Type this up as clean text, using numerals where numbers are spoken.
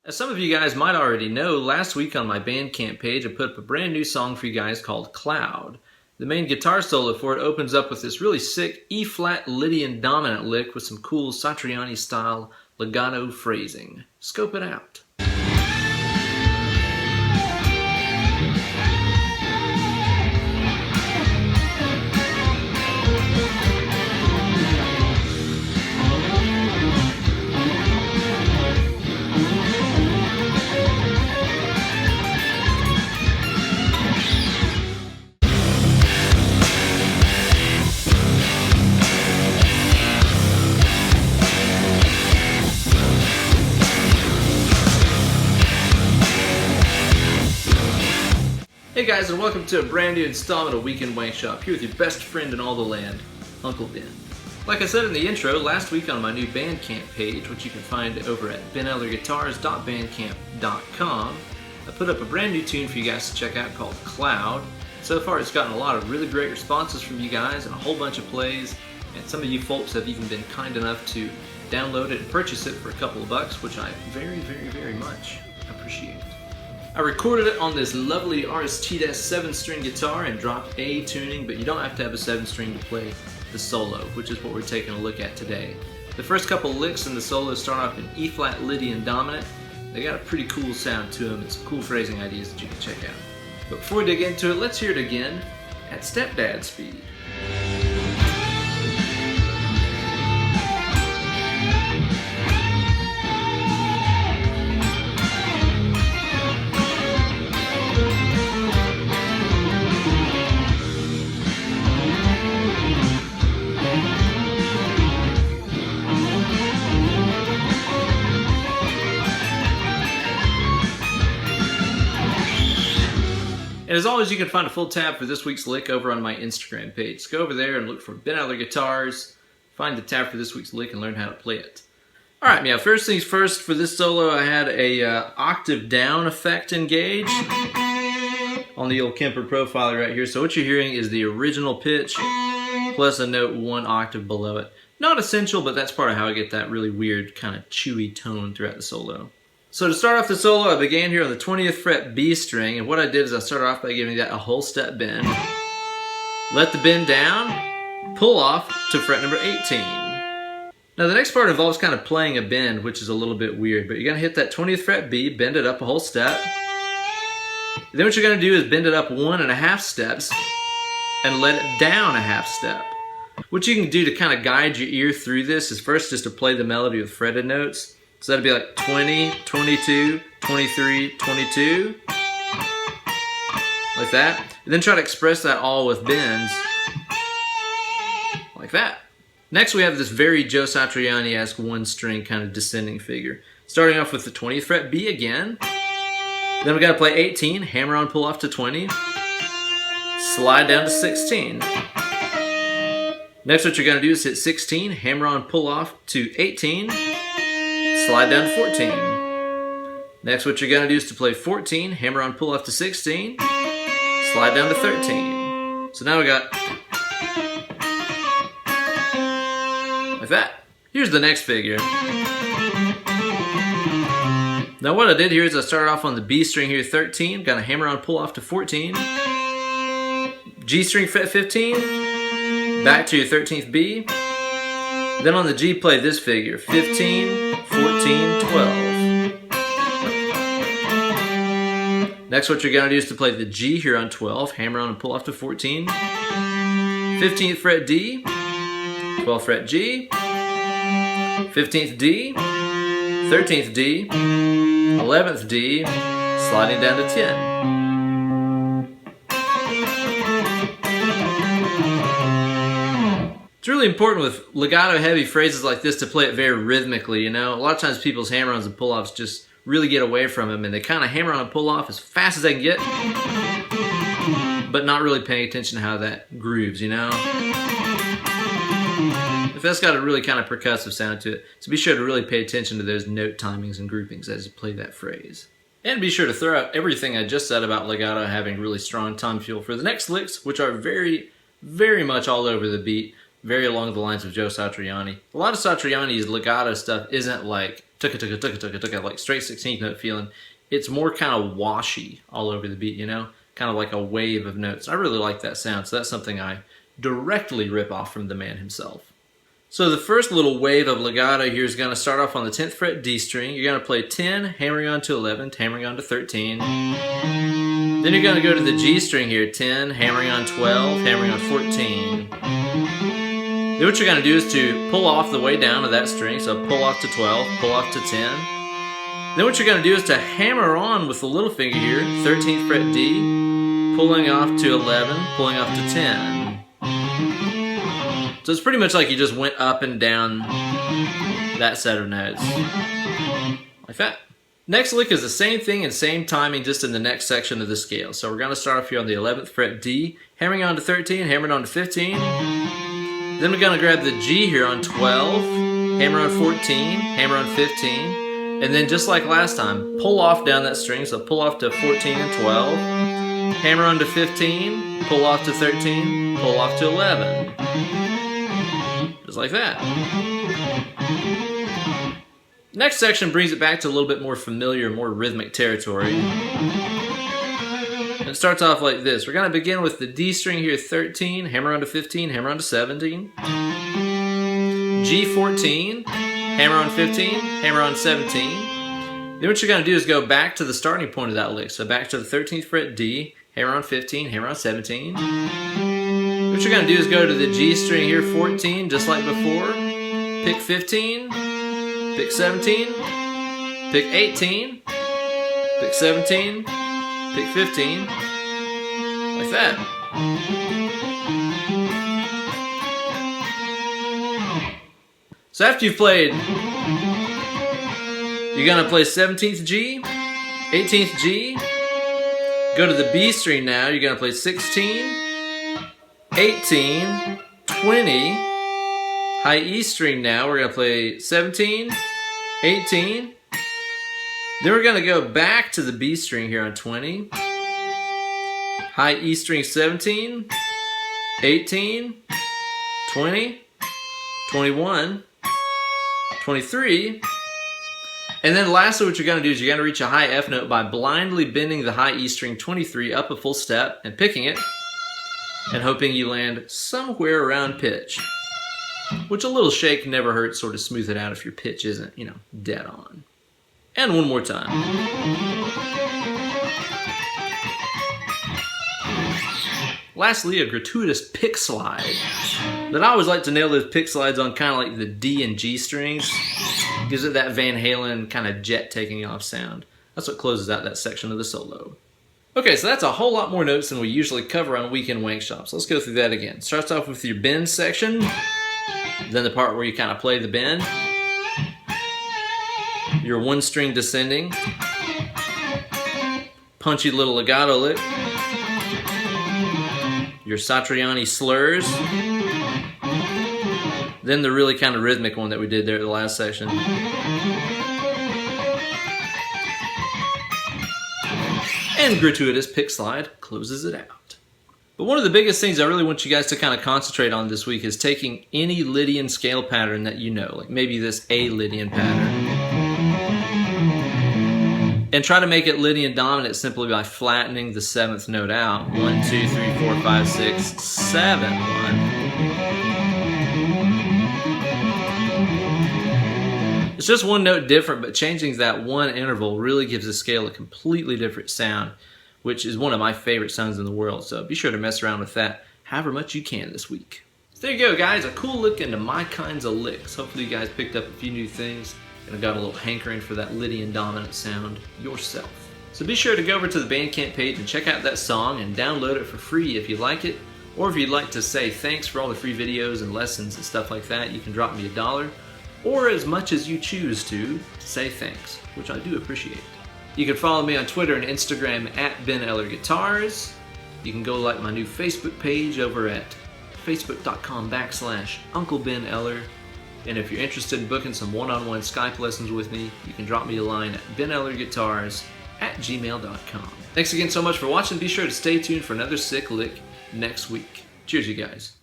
As some of you guys might already know, last week on my Bandcamp page I put up a brand new song for you guys called Cloud. The main guitar solo for it opens up with this really sick E-flat Lydian dominant lick with some cool Satriani style legato phrasing. Scope it out. Hey guys, and welcome to a brand new installment of Weekend Wankshop, here with your best friend in all the land, Uncle Ben. Like I said in the intro, last week on my new Bandcamp page, which you can find over at BenEllerGuitars.bandcamp.com, I put up a brand new tune for you guys to check out called Cloud. So far it's gotten a lot of really great responses from you guys and a whole bunch of plays, and some of you folks have even been kind enough to download it and purchase it for a couple of bucks, which I very much appreciate. I recorded it on this lovely Aristides 7-string guitar in drop A tuning, but you don't have to have a 7-string to play the solo, which is what we're taking a look at today. The first couple licks in the solo start off in E-flat Lydian dominant. They got a pretty cool sound to them and some cool phrasing ideas that you can check out. But before we dig into it, let's hear it again at stepdad speed. And as always, you can find a full tab for this week's lick over on my Instagram page. So go over there and look for BenEllerGuitars, find the tab for this week's lick, and learn how to play it. Alright, now first things first, for this solo I had a octave down effect engaged on the old Kemper profiler right here. So what you're hearing is the original pitch plus a note 1 octave below it. Not essential, but that's part of how I get that really weird kind of chewy tone throughout the solo. So to start off the solo, I began here on the 20th fret B string, and what I did is I started off by giving that a whole step bend, let the bend down, pull off to fret number 18. Now the next part involves kind of playing a bend, which is a little bit weird, but you're going to hit that 20th fret B, bend it up a whole step. Then what you're going to do is bend it up 1.5 steps and let it down a half step. What you can do to kind of guide your ear through this is first just to play the melody with fretted notes. So that'd be like 20, 22, 23, 22, like that. And then try to express that all with bends, like that. Next we have this very Joe Satriani-esque 1-string kind of descending figure. Starting off with the 20th fret B again. Then we got to play 18, hammer on, pull off to 20, slide down to 16. Next what you're going to do is hit 16, hammer on, pull off to 18, slide down to 14. Next what you're going to do is to play 14, hammer on, pull off to 16, slide down to 13. So now we got like that. Here's the next figure. Now what I did here is I started off on the B string here, 13, got a hammer on, pull off to 14, G string fret 15, back to your 13th B, then on the G play this figure, 15, 14, 12. Next what you're going to do is to play the G here on 12, hammer on and pull off to 14, 15th fret D, 12th fret G, 15th D, 13th D, 11th D, sliding down to 10. It's really important with legato heavy phrases like this to play it very rhythmically, you know. A lot of times people's hammer-ons and pull-offs just really get away from them and they kind of hammer on and pull off as fast as they can get, but not really paying attention to how that grooves, you know. If that's got a really kind of percussive sound to it, so be sure to really pay attention to those note timings and groupings as you play that phrase. And be sure to throw out everything I just said about legato having really strong time feel for the next licks, which are very much all over the beat, very along the lines of Joe Satriani. A lot of Satriani's legato stuff isn't like tucka, like straight 16th note feeling. It's more kind of washy all over the beat, you know? Kind of like a wave of notes. I really like that sound, so that's something I directly rip off from the man himself. So the first little wave of legato here is going to start off on the 10th fret D string. You're going to play 10, hammering on to 11th, hammering on to 13. Then you're going to go to the G string here, 10, hammering on 12, hammering on 14. Then what you're going to do is to pull off the way down of that string, so pull off to 12, pull off to 10. Then what you're going to do is to hammer on with the little finger here, 13th fret D, pulling off to 11, pulling off to 10. So it's pretty much like you just went up and down that set of notes. Like that. Next lick is the same thing and same timing, just in the next section of the scale. So we're going to start off here on the 11th fret D, hammering on to 13, hammering on to 15. Then we're going to grab the G here on 12, hammer on 14, hammer on 15. And then just like last time, pull off down that string, so pull off to 14 and 12. Hammer on to 15, pull off to 13, pull off to 11. Just like that. Next section brings it back to a little bit more familiar, more rhythmic territory. And it starts off like this. We're going to begin with the D string here, 13, hammer on to 15, hammer on to 17. G 14, hammer on 15, hammer on 17. Then what you're going to do is go back to the starting point of that lick. So back to the 13th fret D, hammer on 15, hammer on 17. What you're going to do is go to the G string here, 14, just like before. Pick 15, pick 17, pick 18, pick 17, pick 15, like that. So after you've played, you're going to play 17th G, 18th G, go to the B string now, you're going to play 16, 18, 20, high E string now, we're going to play 17, 18, then we're going to go back to the B string here on 20, high E string 17, 18, 20, 21, 23, and then lastly what you're going to do is you're going to reach a high F note by blindly bending the high E string 23 up a full step and picking it and hoping you land somewhere around pitch, which a little shake never hurts, sort of smooth it out if your pitch isn't, you know, dead on. And one more time. Lastly, a gratuitous pick slide. But I always like to nail those pick slides on kind of like the D and G strings. Gives it that Van Halen kind of jet taking off sound. That's what closes out that section of the solo. Okay, so that's a whole lot more notes than we usually cover on Weekend Wankshop. So let's go through that again. Starts off with your bend section, then the part where you kind of play the bend, your one string descending, punchy little legato lick, your Satriani slurs, then the really kind of rhythmic one that we did there at the last section. And gratuitous pick slide closes it out. But one of the biggest things I really want you guys to kind of concentrate on this week is taking any Lydian scale pattern that you know, like maybe this A Lydian pattern, and try to make it Lydian dominant simply by flattening the 7th note out. 1, 2, 3, 4, 5, 6, 7, 1. It's just one note different, but changing that one interval really gives the scale a completely different sound, which is one of my favorite sounds in the world. So be sure to mess around with that however much you can this week. So there you go, guys, a cool look into my kinds of licks. Hopefully you guys picked up a few new things and got a little hankering for that Lydian dominant sound yourself. So be sure to go over to the Bandcamp page and check out that song and download it for free if you like it. Or if you'd like to say thanks for all the free videos and lessons and stuff like that, you can drop me $1. Or as much as you choose to say thanks, which I do appreciate. You can follow me on Twitter and Instagram at BenEllerGuitars. You can go like my new Facebook page over at facebook.com/Uncle Ben Eller. And if you're interested in booking some one-on-one Skype lessons with me, you can drop me a line at BenEllerGuitars@gmail.com. Thanks again so much for watching. Be sure to stay tuned for another sick lick next week. Cheers, you guys.